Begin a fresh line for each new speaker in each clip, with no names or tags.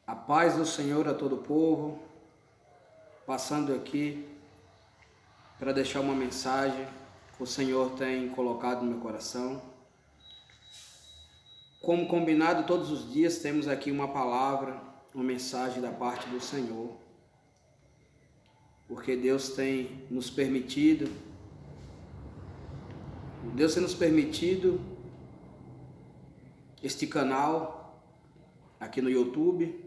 A paz do Senhor a todo o povo, passando aqui para deixar uma mensagem que o Senhor tem colocado no meu coração. Como combinado, todos os dias temos aqui uma palavra, uma mensagem da parte do Senhor, porque Deus tem nos permitido este canal aqui no YouTube,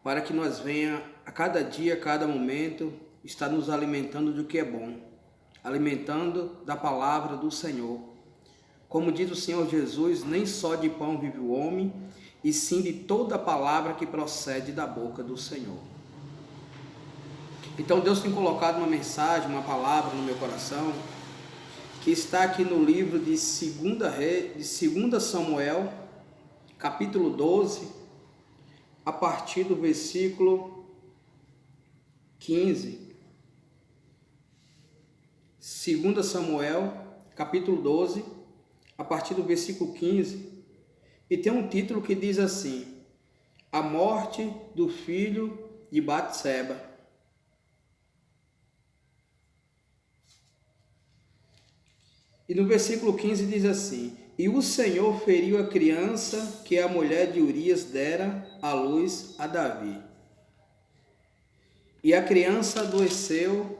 para que nós venha a cada dia, a cada momento, estar nos alimentando do que é bom, alimentando da palavra do Senhor. Como diz o Senhor Jesus, nem só de pão vive o homem, e sim de toda a palavra que procede da boca do Senhor. Então Deus tem colocado uma mensagem, uma palavra no meu coração, que está aqui no livro de 2 Samuel, capítulo 12, a partir do versículo 15. 2 Samuel, capítulo 12, a partir do versículo 15. E tem um título que diz assim: A morte do filho de Batseba. E no versículo 15 diz assim: E o Senhor feriu a criança que a mulher de Urias dera à luz a Davi. E a criança adoeceu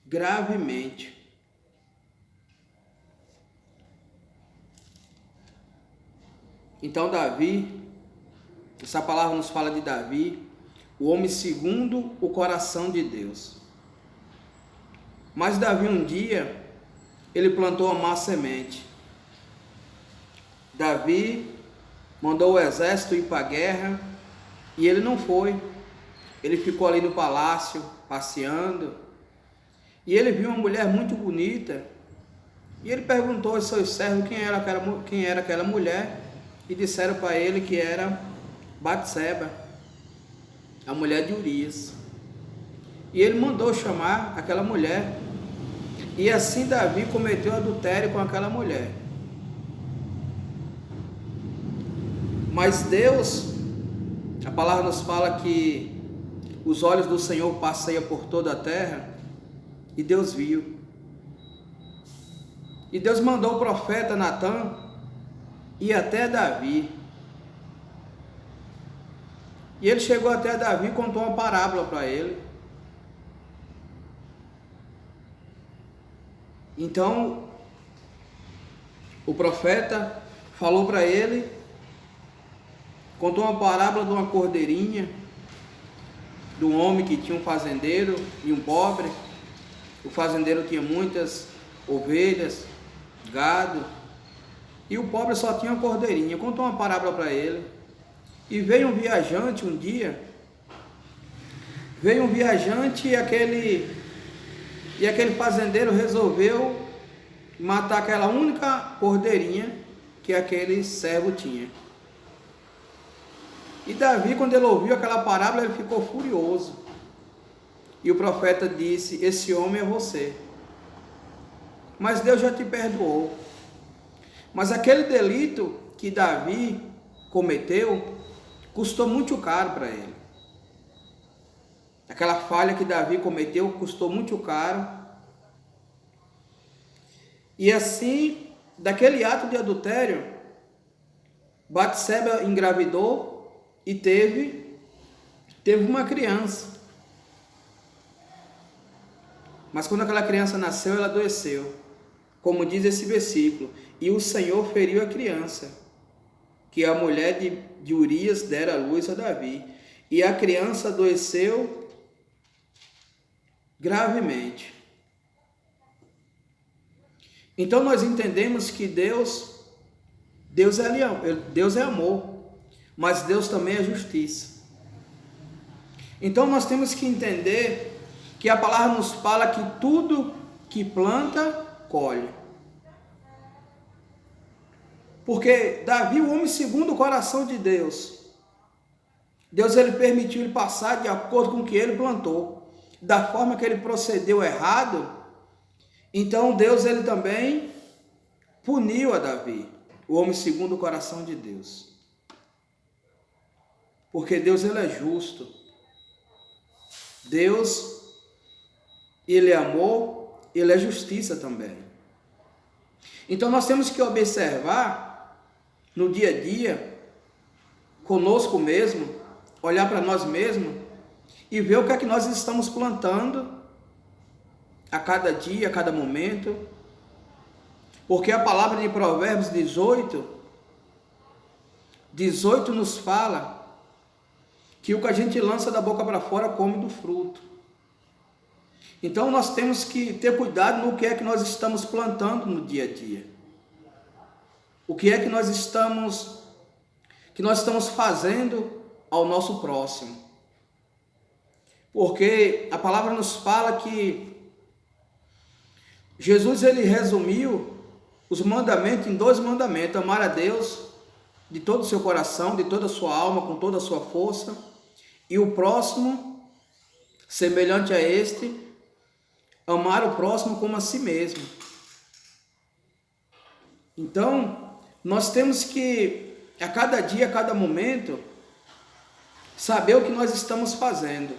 gravemente. Então Davi, essa palavra nos fala de Davi, o homem segundo o coração de Deus. Mas Davi um dia, ele plantou uma má semente. Davi mandou o exército ir para a guerra e ele não foi. Ele ficou ali no palácio, passeando, e ele viu uma mulher muito bonita, e ele perguntou aos seus servos quem era aquela mulher, e disseram para ele que era Batseba, a mulher de Urias. E ele mandou chamar aquela mulher, e assim Davi cometeu adultério com aquela mulher. Mas Deus, a palavra nos fala que os olhos do Senhor passeiam por toda a terra, e Deus viu. E Deus mandou o profeta Natã ir até Davi. E ele chegou até Davi e contou uma parábola para ele. Então, o profeta falou para ele, contou uma parábola de uma cordeirinha, de um homem que tinha um fazendeiro e um pobre. O fazendeiro tinha muitas ovelhas, gado, e o pobre só tinha uma cordeirinha. Contou uma parábola para ele. E veio um viajante um dia, e aquele fazendeiro resolveu matar aquela única cordeirinha que aquele servo tinha. E Davi, quando ele ouviu aquela parábola, ele ficou furioso. E o profeta disse: Esse homem é você, mas Deus já te perdoou. Mas aquele delito que Davi cometeu custou muito caro para ele. Aquela falha que Davi cometeu custou muito caro. E assim, daquele ato de adultério, Batseba engravidou e teve uma criança. Mas quando aquela criança nasceu, ela adoeceu. Como diz esse versículo: E o Senhor feriu a criança, que a mulher de Urias dera à luz a Davi. E a criança adoeceu gravemente. Então nós entendemos que Deus é amor, mas Deus também é justiça. Então nós temos que entender que a palavra nos fala que tudo que planta, colhe. Porque Davi, o homem segundo o coração de Deus, ele permitiu ele passar de acordo com o que ele plantou. Da forma que ele procedeu errado, então Deus ele também puniu a Davi, o homem segundo o coração de Deus. porque Deus ele é justo. Deus, ele é amor, ele é justiça também. Então nós temos que observar no dia a dia, conosco mesmo, olhar para nós mesmos e ver o que é que nós estamos plantando a cada dia, a cada momento. Porque a palavra de Provérbios 18 nos fala que o que a gente lança da boca para fora come do fruto. Então nós temos que ter cuidado no que é que nós estamos plantando no dia a dia. O que é que nós estamos fazendo ao nosso próximo. Porque a palavra nos fala que Jesus ele resumiu os mandamentos em 2 mandamentos: amar a Deus de todo o seu coração, de toda a sua alma, com toda a sua força, e o próximo, semelhante a este, amar o próximo como a si mesmo. Então, nós temos que, a cada dia, a cada momento, saber o que nós estamos fazendo.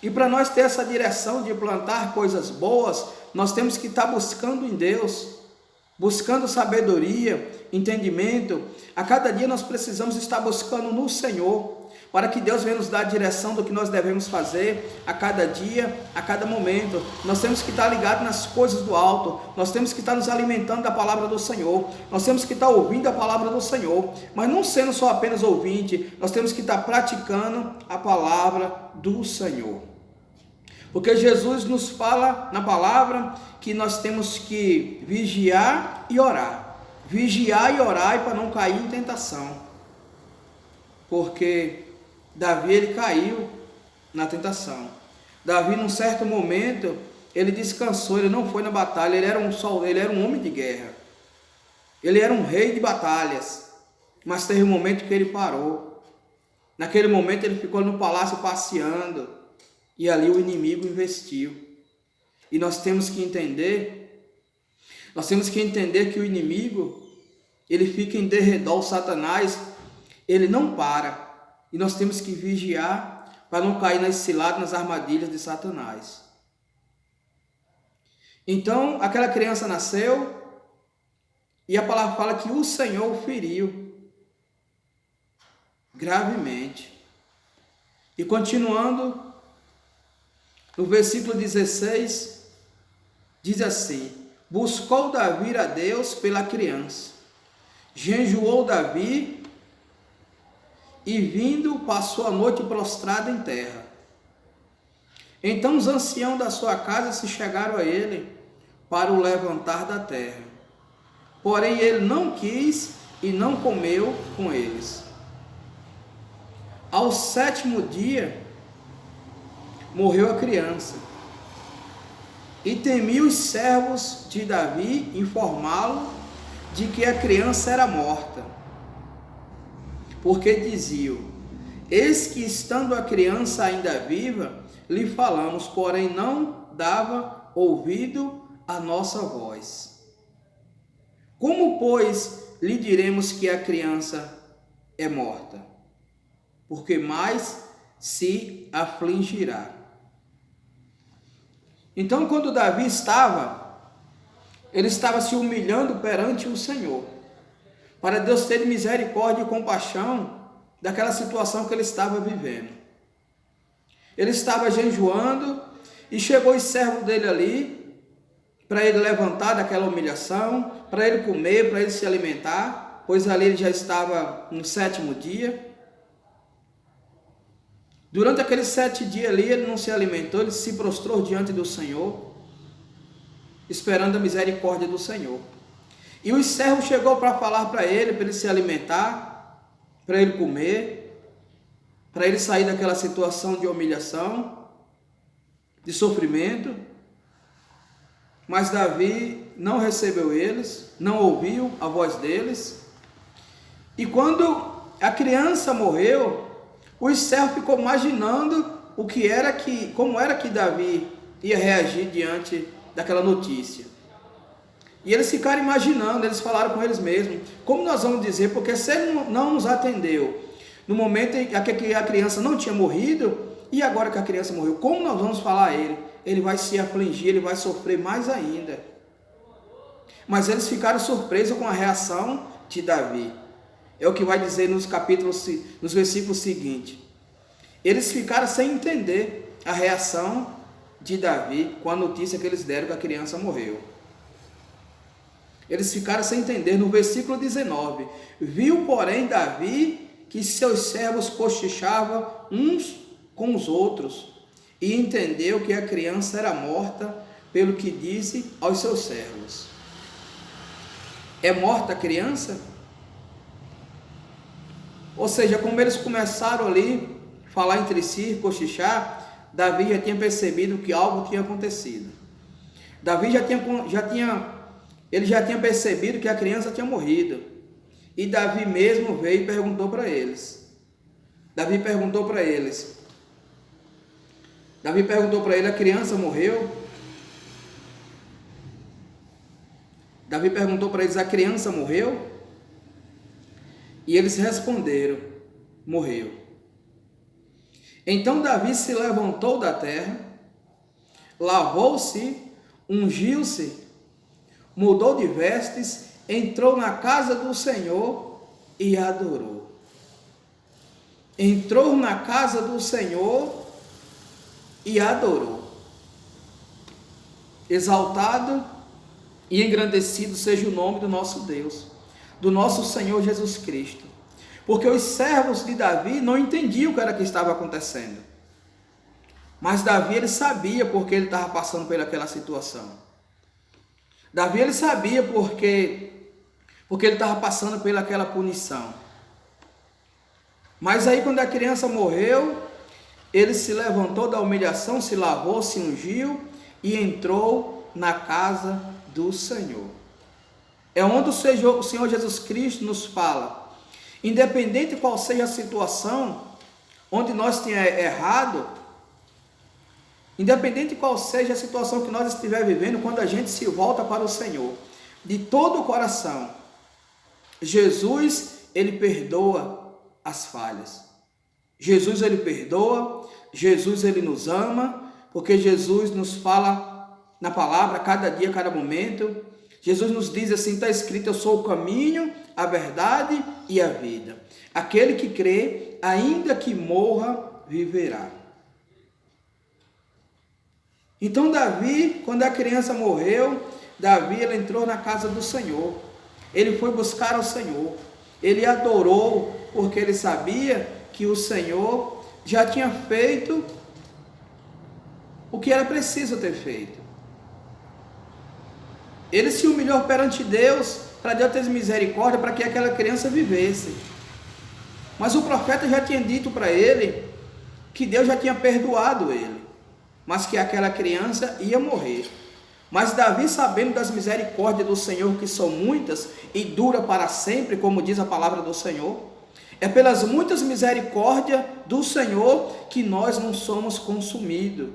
E para nós ter essa direção de plantar coisas boas, nós temos que estar buscando em Deus, buscando sabedoria, entendimento. A cada dia nós precisamos estar buscando no Senhor, para que Deus venha nos dar a direção do que nós devemos fazer a cada dia, a cada momento. Nós temos que estar ligados nas coisas do alto, nós temos que estar nos alimentando da palavra do Senhor, nós temos que estar ouvindo a palavra do Senhor, mas não sendo só apenas ouvinte, nós temos que estar praticando a palavra do Senhor. Porque Jesus nos fala na palavra que nós temos que vigiar e orar. Vigiar e orar para não cair em tentação. Porque Davi ele caiu na tentação. Davi, num certo momento, ele descansou, ele não foi na batalha, ele era um homem de guerra. Ele era um rei de batalhas. Mas teve um momento que ele parou. Naquele momento ele ficou no palácio passeando. E ali o inimigo investiu. E nós temos que entender que o inimigo, ele fica em derredor, Satanás, ele não para. E nós temos que vigiar para não cair nas ciladas, nas armadilhas de Satanás. Então, aquela criança nasceu e a palavra fala que o Senhor o feriu gravemente. E continuando, no versículo 16, diz assim: buscou Davi a Deus pela criança, jejuou Davi e vindo passou a noite prostrado em terra. Então os anciãos da sua casa se chegaram a ele para o levantar da terra. Porém ele não quis e não comeu com eles. Ao 7º dia morreu a criança. E temiam os servos de Davi informá-lo de que a criança era morta. Porque diziam: eis que estando a criança ainda viva, lhe falamos, porém não dava ouvido à nossa voz. Como, pois, lhe diremos que a criança é morta? Porque mais se afligirá. Então, quando Davi ele estava se humilhando perante o Senhor, para Deus ter misericórdia e compaixão daquela situação que ele estava vivendo. Ele estava jejuando e chegou os servos dele ali, para ele levantar daquela humilhação, para ele comer, para ele se alimentar, pois ali ele já estava no 7º dia. Durante aqueles 7 dias ali, ele não se alimentou, ele se prostrou diante do Senhor, esperando a misericórdia do Senhor. E o servo chegou para falar para ele se alimentar, para ele comer, para ele sair daquela situação de humilhação, de sofrimento. Mas Davi não recebeu eles, não ouviu a voz deles. E quando a criança morreu, o servo ficou imaginando como era que Davi ia reagir diante daquela notícia. E eles ficaram imaginando, eles falaram com eles mesmos: como nós vamos dizer, porque se ele não nos atendeu no momento em que a criança não tinha morrido, e agora que a criança morreu, como nós vamos falar a ele? Ele vai se afligir, ele vai sofrer mais ainda. Mas eles ficaram surpresos com a reação de Davi. É o que vai dizer nos versículos seguintes. Eles ficaram sem entender a reação de Davi com a notícia que eles deram que a criança morreu. Eles ficaram sem entender. No versículo 19, viu, porém, Davi que seus servos cochichavam uns com os outros, e entendeu que a criança era morta, pelo que disse aos seus servos. É morta a criança? Ou seja, como eles começaram ali a falar entre si, cochichar, Davi já tinha percebido que algo tinha acontecido. Davi já tinha percebido que a criança tinha morrido. E Davi mesmo veio e perguntou para eles. Davi perguntou para eles, a criança morreu? Davi perguntou para eles, a criança morreu? E eles responderam, morreu. Então Davi se levantou da terra, lavou-se, ungiu-se, mudou de vestes, entrou na casa do Senhor e adorou. Entrou na casa do Senhor e adorou. Exaltado e engrandecido seja o nome do nosso Deus, do nosso Senhor Jesus Cristo, porque os servos de Davi não entendiam o que era que estava acontecendo, mas Davi ele sabia porque ele estava passando por aquela situação. Davi ele sabia porque ele estava passando pelaquela punição. Mas aí quando a criança morreu, ele se levantou da humilhação, se lavou, se ungiu e entrou na casa do Senhor. É onde o Senhor Jesus Cristo nos fala, independente qual seja a situação onde nós tenhamos errado, independente qual seja a situação que nós estiver vivendo, quando a gente se volta para o Senhor, de todo o coração, Jesus, ele perdoa as falhas. Jesus, ele perdoa, Jesus, ele nos ama, porque Jesus nos fala na palavra, cada dia, cada momento. Jesus nos diz assim, está escrito, eu sou o caminho, a verdade e a vida. Aquele que crê, ainda que morra, viverá. Então Davi, quando a criança morreu, Davi ele entrou na casa do Senhor. Ele foi buscar ao Senhor. Ele adorou, porque ele sabia que o Senhor já tinha feito o que era preciso ter feito. Ele se humilhou perante Deus, para Deus ter misericórdia, para que aquela criança vivesse. Mas o profeta já tinha dito para ele, que Deus já tinha perdoado ele, mas que aquela criança ia morrer. Mas Davi, sabendo das misericórdias do Senhor, que são muitas e dura para sempre, como diz a palavra do Senhor, é pelas muitas misericórdias do Senhor que nós não somos consumidos.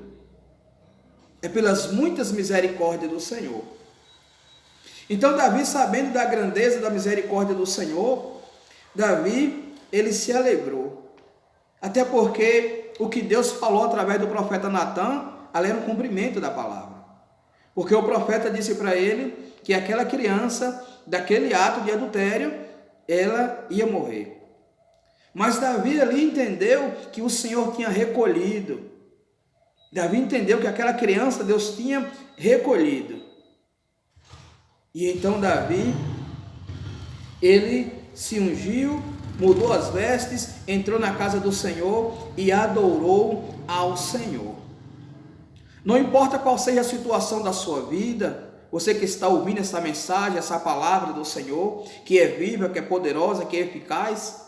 É pelas muitas misericórdias do Senhor. Então Davi, sabendo da grandeza da misericórdia do Senhor, Davi, ele se alegrou. Até porque o que Deus falou através do profeta Natan, ali era um cumprimento da palavra. Porque o profeta disse para ele que aquela criança, daquele ato de adultério, ela ia morrer. Mas Davi ali entendeu que o Senhor tinha recolhido. Davi entendeu que aquela criança Deus tinha recolhido. E então Davi, ele se ungiu, mudou as vestes, entrou na casa do Senhor e adorou ao Senhor. Não importa qual seja a situação da sua vida, você que está ouvindo essa mensagem, essa palavra do Senhor, que é viva, que é poderosa, que é eficaz,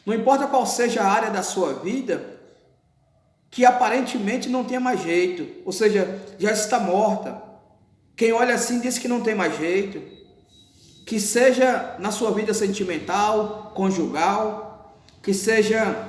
não importa qual seja a área da sua vida, que aparentemente não tenha mais jeito, ou seja, já está morta. Quem olha assim diz que não tem mais jeito, que seja na sua vida sentimental, conjugal, que seja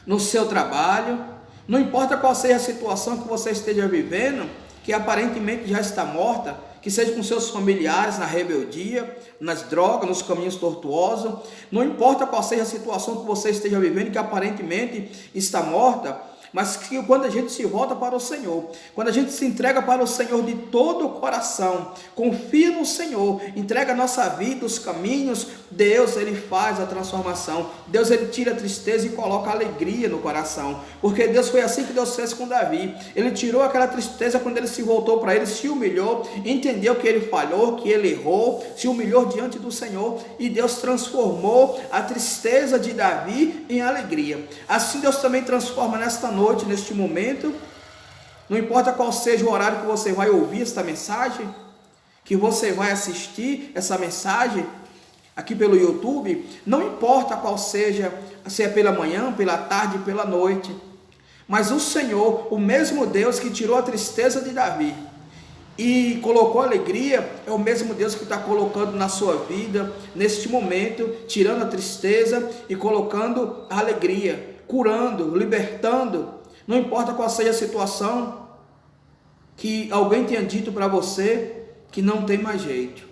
no seu trabalho, não importa qual seja a situação que você esteja vivendo, que aparentemente já está morta, que seja com seus familiares na rebeldia, nas drogas, nos caminhos tortuosos. Não importa qual seja a situação que você esteja vivendo, que aparentemente está morta, mas que quando a gente se volta para o Senhor, quando a gente se entrega para o Senhor de todo o coração, confia no Senhor, entrega a nossa vida, os caminhos, Deus, Ele faz a transformação. Deus, Ele tira a tristeza e coloca a alegria no coração, porque Deus foi assim que Deus fez com Davi. Ele tirou aquela tristeza quando ele se voltou para Ele, se humilhou, entendeu que ele falhou, que ele errou, se humilhou diante do Senhor, e Deus transformou a tristeza de Davi em alegria. Assim Deus também transforma nesta noite, neste momento, não importa qual seja o horário que você vai ouvir esta mensagem, que você vai assistir essa mensagem aqui pelo YouTube, não importa qual seja, se é pela manhã, pela tarde, pela noite, mas o Senhor, o mesmo Deus que tirou a tristeza de Davi e colocou alegria, é o mesmo Deus que está colocando na sua vida, neste momento, tirando a tristeza e colocando a alegria, curando, libertando. Não importa qual seja a situação, que alguém tenha dito para você que não tem mais jeito,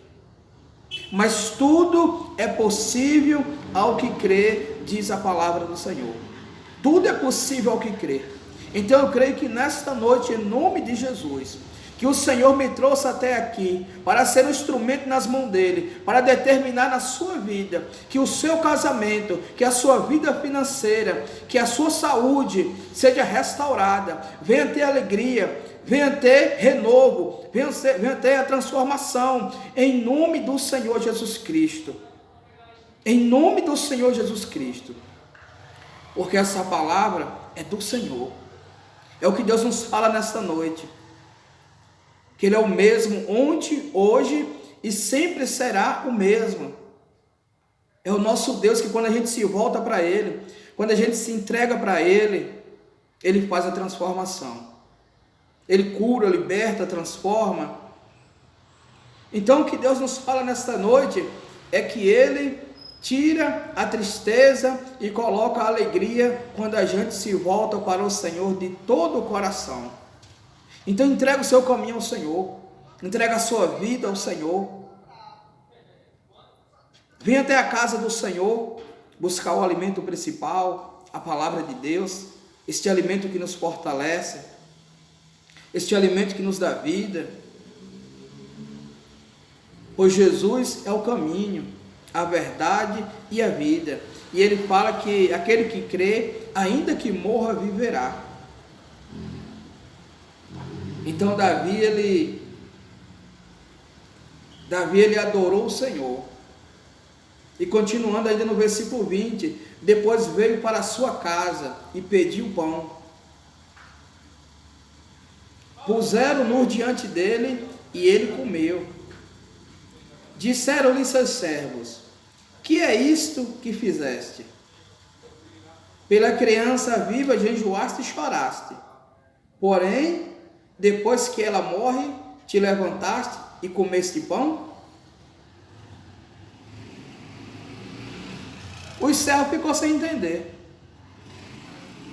mas tudo é possível ao que crê, diz a palavra do Senhor. Tudo é possível ao que crê. Então eu creio que nesta noite, em nome de Jesus, que o Senhor me trouxe até aqui para ser um instrumento nas mãos dele, para determinar na sua vida que o seu casamento, que a sua vida financeira, que a sua saúde seja restaurada, venha ter alegria, venha ter renovo, venha ter a transformação, em nome do Senhor Jesus Cristo, em nome do Senhor Jesus Cristo, porque essa palavra é do Senhor, é o que Deus nos fala nesta noite, que Ele é o mesmo ontem, hoje e sempre será o mesmo. É o nosso Deus que quando a gente se volta para Ele, quando a gente se entrega para Ele, Ele faz a transformação. Ele cura, liberta, transforma. Então o que Deus nos fala nesta noite é que Ele tira a tristeza e coloca a alegria quando a gente se volta para o Senhor de todo o coração. Então entrega o seu caminho ao Senhor, entrega a sua vida ao Senhor, venha até a casa do Senhor, buscar o alimento principal, a palavra de Deus, este alimento que nos fortalece, este alimento que nos dá vida, pois Jesus é o caminho, a verdade e a vida, e Ele fala que aquele que crê, ainda que morra, viverá. Então Davi ele adorou o Senhor, e continuando ainda no versículo 20, depois veio para a sua casa e pediu pão, puseram-no diante dele e ele comeu. Disseram-lhe seus servos: que é isto que fizeste? Pela criança viva jejuaste e choraste, porém depois que ela morre, te levantaste e comeste pão? O servo ficou sem entender,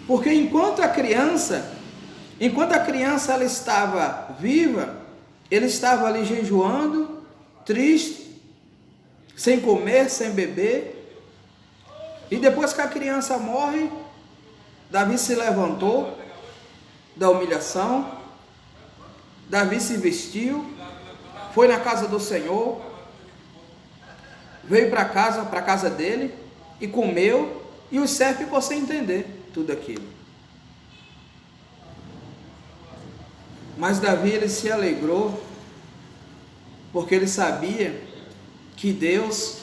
porque enquanto a criança ela estava viva, ele estava ali jejuando, triste, sem comer, sem beber, e depois que a criança morre, Davi se levantou da humilhação, Davi se vestiu, foi na casa do Senhor, veio para a casa dele e comeu, e o servo ficou sem entender tudo aquilo. Mas Davi ele se alegrou, porque ele sabia que Deus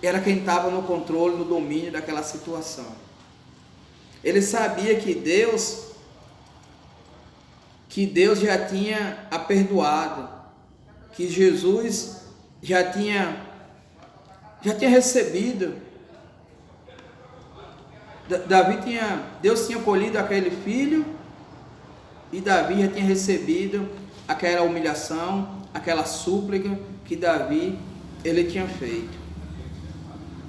era quem estava no controle, no domínio daquela situação. Ele sabia que Deus já tinha a perdoado, que Jesus já tinha recebido. Deus tinha colhido aquele filho, e Davi já tinha recebido aquela humilhação, aquela súplica que Davi ele tinha feito.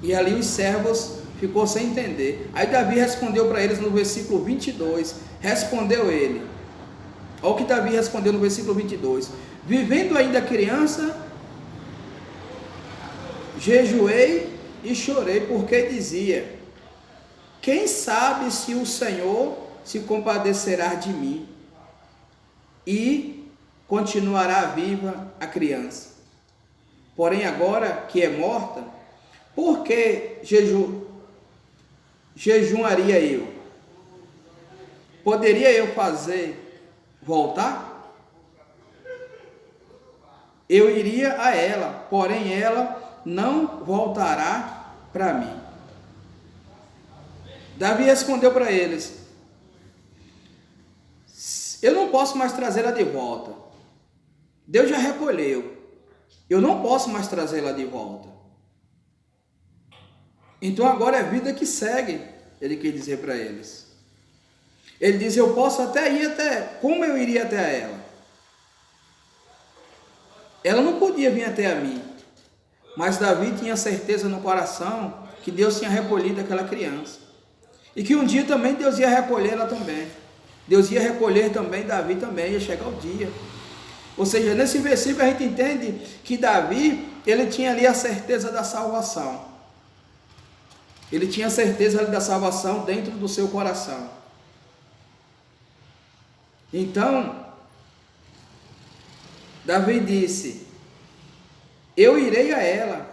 E ali os servos ficou sem entender. Aí Davi respondeu para eles no versículo 22, respondeu ele: Olha o que Davi respondeu no versículo 22. Vivendo ainda criança, jejuei e chorei, porque dizia: quem sabe se o Senhor se compadecerá de mim e continuará viva a criança. Porém agora que é morta, por que jejuaria eu? Poderia eu fazer voltar? Eu iria a ela, porém ela não voltará para mim. Davi respondeu para eles: eu não posso mais trazê-la de volta. Deus já recolheu. Eu não posso mais trazê-la de volta. Então agora é vida que segue, ele quer dizer para eles. Ele diz: eu posso até ir até, como eu iria até ela? Ela não podia vir até a mim, mas Davi tinha certeza no coração que Deus tinha recolhido aquela criança, e que um dia também Deus ia recolhê-la também. Deus ia recolher também Davi também, ia chegar o dia. Ou seja, nesse versículo a gente entende que Davi, ele tinha ali a certeza da salvação. Ele tinha certeza da salvação dentro do seu coração. Então, Davi disse: eu irei a ela,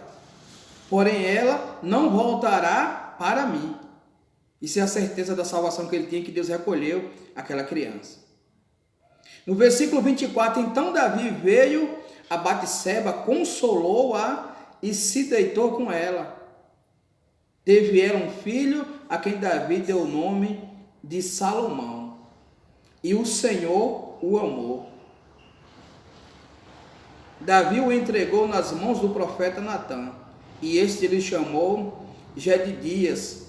porém ela não voltará para mim. Isso é a certeza da salvação que ele tinha, que Deus recolheu aquela criança. No versículo 24, então Davi veio a Batseba, consolou-a e se deitou com ela. Teve ela um filho, a quem Davi deu o nome de Salomão. E o Senhor o amou. Davi o entregou nas mãos do profeta Natã, e este lhe chamou Jedidias,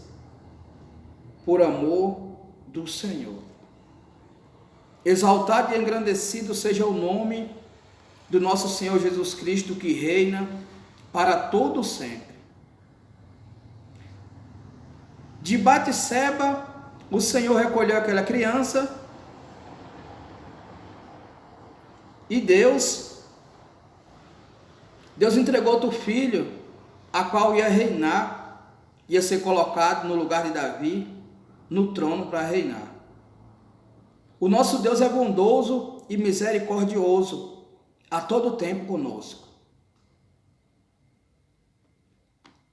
por amor do Senhor. Exaltado e engrandecido seja o nome do nosso Senhor Jesus Cristo, que reina para todo sempre. De Batseba, o Senhor recolheu aquela criança, e Deus entregou outro filho, a qual ia reinar, ia ser colocado no lugar de Davi, no trono para reinar. O nosso Deus é bondoso e misericordioso a todo tempo conosco.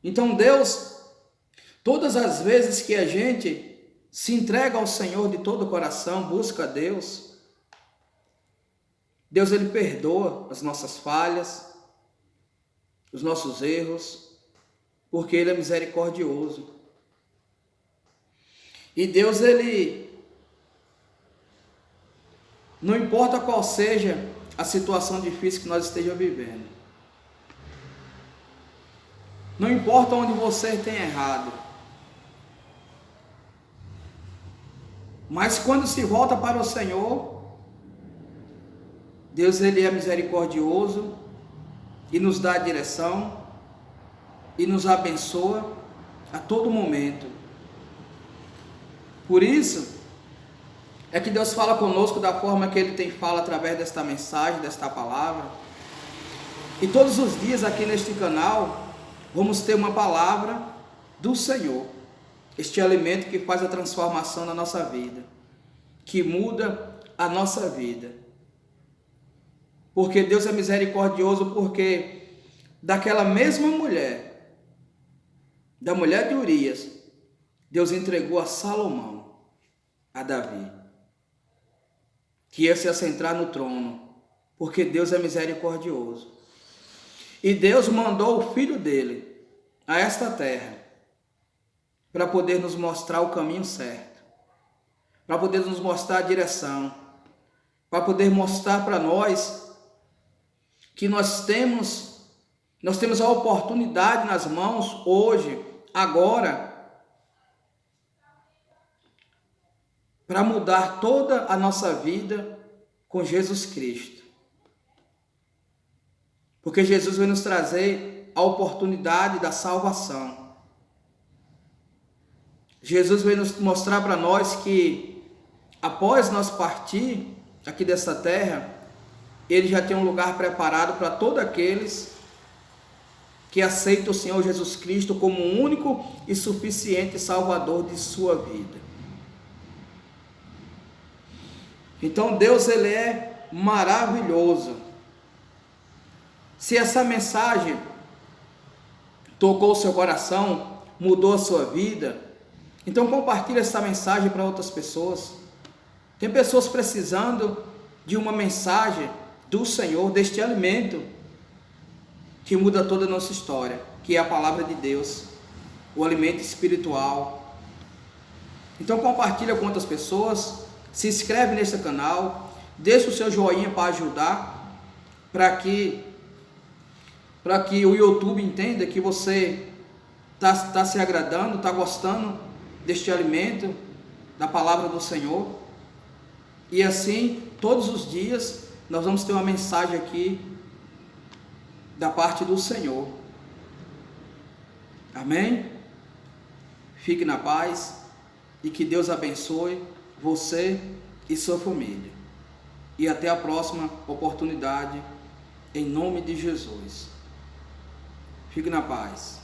Então Deus, todas as vezes que a gente se entrega ao Senhor de todo o coração, busca a Deus, Deus ele perdoa as nossas falhas, os nossos erros, porque ele é misericordioso. E Deus ele, não importa qual seja a situação difícil que nós estejamos vivendo, não importa onde você tenha errado, mas quando se volta para o Senhor, Deus ele é misericordioso e nos dá a direção e nos abençoa a todo momento. Por isso é que Deus fala conosco da forma que Ele tem fala através desta mensagem, desta palavra. E todos os dias aqui neste canal, vamos ter uma palavra do Senhor. Este alimento que faz a transformação na nossa vida, que muda a nossa vida. Porque Deus é misericordioso, porque daquela mesma mulher, da mulher de Urias, Deus entregou a Salomão, a Davi, que ia se assentar no trono, porque Deus é misericordioso. E Deus mandou o Filho dele a esta terra, para poder nos mostrar o caminho certo, para poder nos mostrar a direção, para poder mostrar para nós que nós temos a oportunidade nas mãos hoje, agora, para mudar toda a nossa vida com Jesus Cristo. Porque Jesus vai nos trazer a oportunidade da salvação. Jesus vai nos mostrar para nós que após nós partir, aqui dessa terra, ele já tem um lugar preparado para todos aqueles que aceitam o Senhor Jesus Cristo como o único e suficiente Salvador de sua vida. Então Deus, ele é maravilhoso. Se essa mensagem tocou o seu coração, mudou a sua vida, então compartilhe essa mensagem para outras pessoas. Tem pessoas precisando de uma mensagem do Senhor, deste alimento que muda toda a nossa história, que é a palavra de Deus, o alimento espiritual. Então compartilha com outras pessoas, se inscreve nesse canal, deixa o seu joinha para ajudar, para que o YouTube entenda que você está se agradando, está gostando deste alimento, da palavra do Senhor. E assim, todos os dias, nós vamos ter uma mensagem aqui da parte do Senhor. Amém? Fique na paz e que Deus abençoe você e sua família. E até a próxima oportunidade, em nome de Jesus. Fique na paz.